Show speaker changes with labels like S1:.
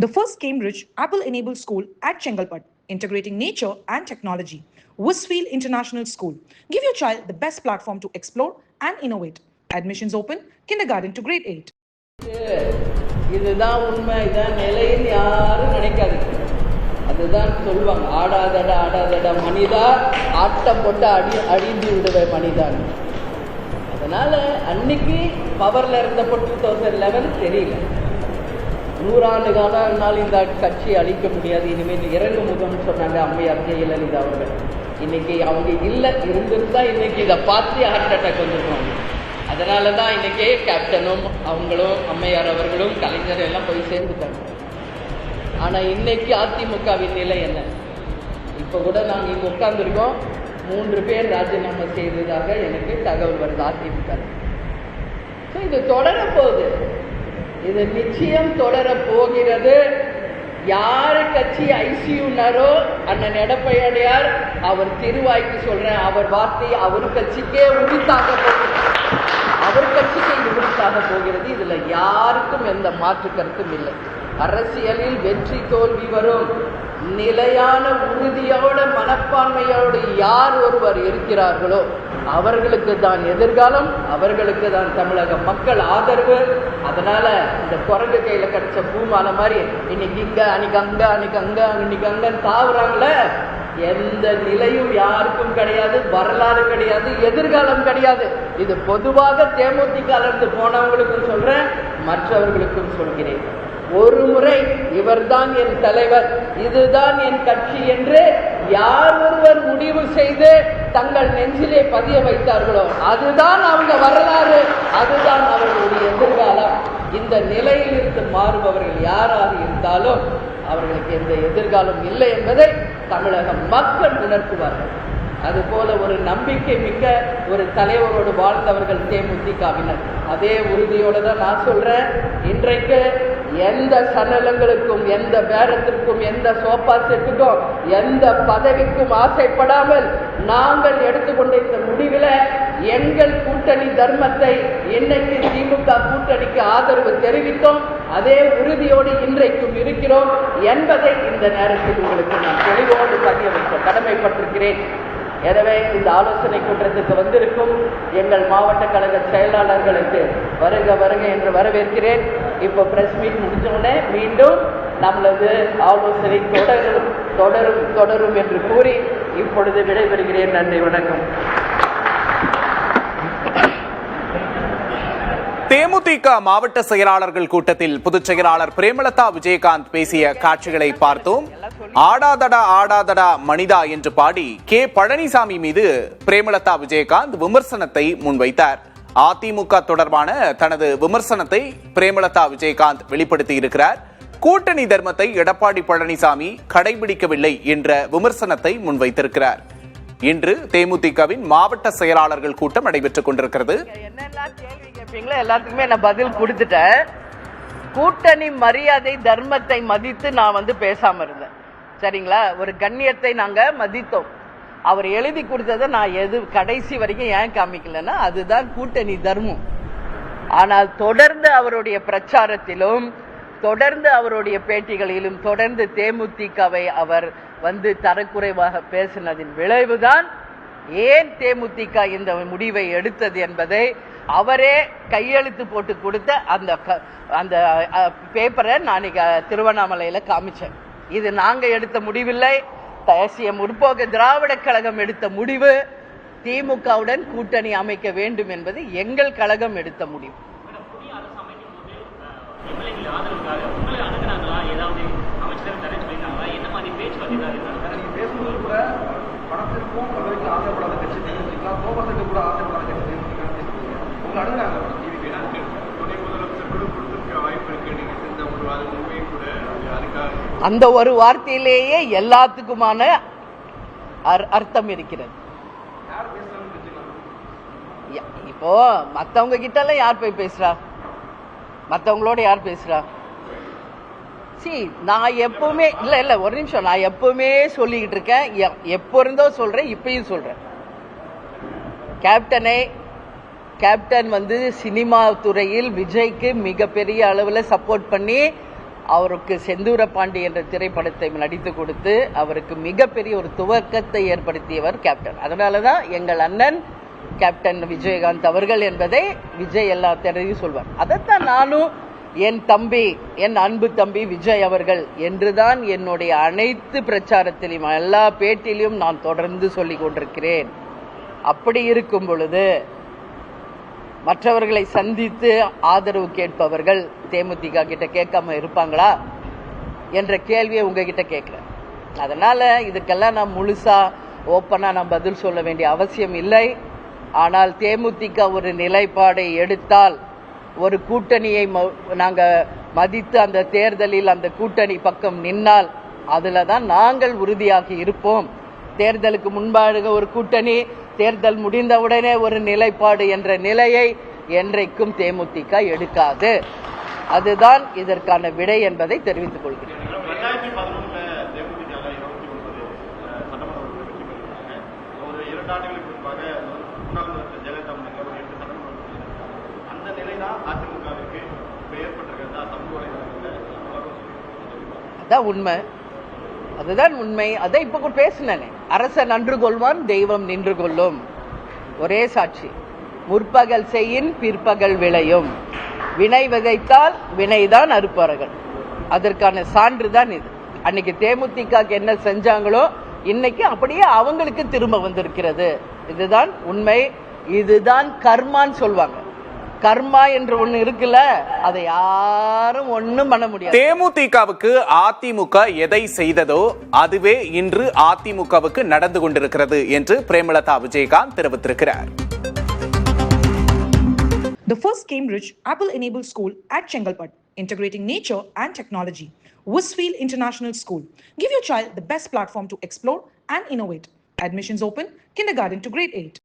S1: The first Cambridge Apple-enabled school at Chengalpat, integrating nature and technology. Westfield International School. Give your child the best platform to explore and innovate. Admissions open, kindergarten to grade 8.
S2: இதுதான் உண்மை, இதான் நிலைன்னு யாரும் நினைக்காதீங்க. அதுதான் சொல்லுவாங்க, ஆடாதடா ஆடாதடா மனிதா, ஆட்டம் போட்டு அழிந்து விடுவே மனிதான். அதனால அன்னைக்கு பவர்ல இருந்த 2011 தெரியல. 100 ஆண்டு காலம் இந்த கட்சி அழிக்க முடியாது, இனிமேல் இறங்கு முகம்னு சொன்னாங்க அம்மையார் ஜெயலலிதா அவர்கள். இன்னைக்கு அவங்க இல்லை, இருந்திருந்தா இன்னைக்கு இதை பார்த்து ஹார்ட் அட்டாக் வந்துருவாங்க. அதனால தான் இன்னைக்கு கேப்டனும் அவங்களும் அம்மையார் அவர்களும் கலைஞர் எல்லாம் போய் சேர்ந்துட்டாங்க. ஆனால் இன்னைக்கு அதிமுகவின் நிலை என்ன? இப்போ கூட நாங்கள் இங்கே உட்கார்ந்துருக்கோம், 3 பேர் ராஜினாமா செய்ததாக எனக்கு தகவல் வருது அதிமுக. ஸோ இது தொடர போகுது, இது நிச்சயம் தொடர போகிறது. யாரு கட்சி ஐசியூனாரோ அண்ணன் எடப்பாடியார் அவர் திருவாய்க்கு சொல்றேன், அவர் வார்த்தை அவர் கட்சிக்கே உரித்தாக போகிறது, அவர் கட்சிக்கு இது உரித்தாக போகிறது. இதுல யாருக்கும் எந்த மாற்று கருத்தும் இல்லை. அரசியலில் வெற்றி தோல்வி வரும். நிலையான உறுதியோட மனப்பான்மையோடு யார் ஒருவர் இருக்கிறார்களோ அவர்களுக்கு தான் எதிர்காலம், அவர்களுக்கு தான் தமிழக மக்கள் ஆதரவு. அதனால இந்த குரங்கு கையில கிடைச்ச பூமாலை மாதிரி இன்னைக்கு இங்க அன்னைக்கு அங்க அன்னைக்கு அங்க இன்னைக்கு அங்கன்னு தாவுறாங்களே, எந்த நிலையும் யாருக்கும் கிடையாது, வரலாறு கிடையாது, எதிர்காலம் கிடையாது. இது பொதுவாக தேமுதிக இருந்து போனவங்களுக்கும் சொல்றேன், மற்றவர்களுக்கும் சொல்கிறேன். ஒரு முறை இவர்தான் என் தலைவர், இதுதான் என் கட்சி என்று யார் ஒருவர் முடிவு செய்து தங்கள் நெஞ்சிலே பதிய வைத்தார்களோ அதுதான் அவங்க வரலாறு, அதுதான் அவர்களுடைய எதிர்காலம். இந்த நிலையில் இருந்து மாறுபவர்கள் யாராக இருந்தாலும் அவர்களுக்கு எந்த எதிர்காலம் இல்லை என்பதை தமிழக மக்கள் உணர்த்துவார்கள். அதுபோல ஒரு நம்பிக்கை மிக்க ஒரு தலைவரோடு வாழ்ந்தவர்கள் தேமுதிகவினர். அதே உறுதியோடு தான் நான் சொல்றேன், இன்றைக்கு எந்த சன்னலங்களுக்கும் எந்த பேரத்திற்கும் எந்த சோபா செட்டுக்கும் எந்த பதவிக்கும் ஆசைப்படாமல் நாங்கள் எடுத்துக்கொண்ட இந்த முடிவில் எங்கள் கூட்டணி தர்மத்தை இன்னைக்கு திமுக கூட்டணிக்கு ஆதரவு தெரிவித்தோம். அதே உறுதியோடு இன்றைக்கும் இருக்கிறோம் என்பதை இந்த நேரத்தில் உங்களுக்கு நான் தெளிவோடு பதிய வைக்க கடமைப்பட்டிருக்கிறேன். எனவே இந்த ஆலோசனை கூட்டத்துக்கு வந்திருக்கும் எங்கள் மாவட்ட கழக செயலாளர்களுக்கு வருக வருக என்று வரவேற்கிறேன். இப்போ பிரஸ் மீட் முடிஞ்சவுடனே மீண்டும் நம்மளது ஆலோசனை தொடரும் என்று கூறி இப்பொழுது விடைபெறுகிறேன். நன்றி, வணக்கம்.
S3: தேமுதிக மாவட்ட செயலாளர்கள் கூட்டத்தில் பொதுச் செயலாளர் பிரேமலதா விஜயகாந்த் பேசிய காட்சிகளை பார்த்தோம். ஆடாதடா ஆடாதடா மனிதா என்று பாடி கே பழனிசாமி மீது பிரேமலதா விஜயகாந்த் விமர்சனத்தை முன்வைத்தார். அதிமுக தொடர்பான தனது விமர்சனத்தை பிரேமலதா விஜயகாந்த் வெளிப்படுத்தி இருக்கிறார். கூட்டணி தர்மத்தை எடப்பாடி பழனிசாமி கடைபிடிக்கவில்லை என்ற விமர்சனத்தை முன்வைத்திருக்கிறார். இன்று தேமுதிகவின் மாவட்ட செயலாளர்கள் கூட்டம் நடைபெற்றுக் கொண்டிருக்கிறது.
S2: என்னெல்லாம் கேள்வி கேட்பீங்களோ எல்லாத்துக்குமே நான் பதில் கொடுத்துட்டேன். கூட்டணி மரியாதை தர்மத்தை மதித்து நான் பேசாம இருந்தேன், சரிங்களா? ஒரு கண்ணியத்தை நாங்க மதித்தோம். அவர் எழுதி கொடுத்ததை நான் கடைசி வரைக்கும் ஏன் காமிக்கலன்னா அதுதான் கூட்டணி தர்மம். ஆனால் தொடர்ந்து அவருடைய பிரச்சாரத்திலும் தொடர்ந்து அவருடைய பேட்டிகளிலும் தொடர்ந்து தேமுதிகவை அவர் தரக்குறைவாக பேசினதின் விளைவுதான் ஏன் தேமுதிக இந்த முடிவை எடுத்தது என்பதை அவரே கையெழுத்து போட்டு கொடுத்த அந்த பேப்பரை நான் திருவண்ணாமலையில காமிச்சேன். இது நாங்க எடுத்த முடிவில்லை, தேசிய முற்போக்கு திராவிட கழகம் எடுத்த முடிவு. திமுகவுடன் கூட்டணி அமைக்க வேண்டும் என்பது எங்கள் கழகம் எடுத்த முடிவு. அந்த ஒரு வார்த்தையிலேயே எல்லாத்துக்குமான அர்த்தம் இருக்கிறது. இப்போ மத்தவங்க கிட்ட எல்லாம் யார் போய் பேசுறா? மத்தவங்களோட யார் பேசுறா? நான் எப்பவுமே இல்ல ஒரு நிமிஷம், நான் எப்பவுமே சொல்லிக்கிட்டு இருக்கேன், எப்போ இருந்தோ சொல்றேன், இப்பயும் சொல்றேன். கேப்டன் சினிமா துறையில் விஜய்க்கு மிகப்பெரிய அளவில் சப்போர்ட் பண்ணி அவருக்கு செந்தூர பாண்டி என்ற திரைப்படத்தை நடித்து கொடுத்து அவருக்கு மிகப்பெரிய ஒரு துவக்கத்தை ஏற்படுத்தியவர் கேப்டன். அதனால தான் எங்கள் அண்ணன் கேப்டன் விஜயகாந்த் அவர்கள் என்பதை விஜய் எல்லா திரையும் சொல்வார். அதைத்தான் நானும் என் தம்பி, என் அன்பு தம்பி விஜய் அவர்கள் என்றுதான் என்னுடைய அனைத்து பிரச்சாரத்திலும் எல்லா பேட்டிலும் நான் தொடர்ந்து சொல்லிக் கொண்டிருக்கிறேன். அப்படி இருக்கும் பொழுது மற்றவர்களை சந்தித்து ஆதரவு கேட்பவர்கள் தேமுதிக கிட்ட கேட்காம இருப்பாங்களா என்ற கேள்வியை உங்ககிட்ட கேட்கிறேன். அதனால இதுக்கெல்லாம் நான் முழுசா ஓப்பனா நான் பதில் சொல்ல வேண்டிய அவசியம் இல்லை. ஆனால் தேமுதிக ஒரு நிலைப்பாடை எடுத்தால், ஒரு கூட்டணியை நாங்க மதித்து அந்த தேர்தலில் அந்த கூட்டணி பக்கம் நின்னால் அதுல தான் நாங்கள் உறுதியாக இருப்போம். தேர்தலுக்கு முன்பாக ஒரு கூட்டணி, தேர்தல் முடிந்தவுடனே ஒரு நிலைப்பாடு என்ற நிலையை என்றைக்கும் தேமுதிக எடுக்காது. அதுதான் இதற்கான விடை என்பதை தெரிவித்துக் கொள்கிறேன். அதான் உண்மை, அதுதான் உண்மை. அதை இப்ப பேசினேன். அரசன் நன்று கொள்வான், தெய்வம் நின்று கொள்ளும். ஒரே சாட்சி. முற்பகல் செய்யின் பிற்பகல் விளையும். வினை விதைத்தால் வினைதான் அறுப்பார்கள். அதற்கான சான்று தான் இது. அன்னைக்கு தேமுதிக என்ன செஞ்சாங்களோ இன்னைக்கு அப்படியே அவங்களுக்கு திரும்ப வந்திருக்கிறது. இதுதான் உண்மை. இதுதான் கர்மான்னு சொல்வாங்க. கர்மா என்று ஒண்ணு இருக்குல்ல, அதை யாரும் ஒண்ணும் பண்ண முடியாது.
S3: தேமுதிகவுக்கு அதிமுக எதை செய்ததோ அதுவே இன்று அதிமுகவுக்கு நடந்து கொண்டிருக்கிறது என்று பிரேமலதா விஜயகாந்த் தெரிவித்திருக்கிறார்.
S1: The first Cambridge Apple-enabled school at Chengalpat, integrating nature and technology. Westfield International School. Give your child the best platform to explore and innovate. Admissions open, kindergarten to grade 8.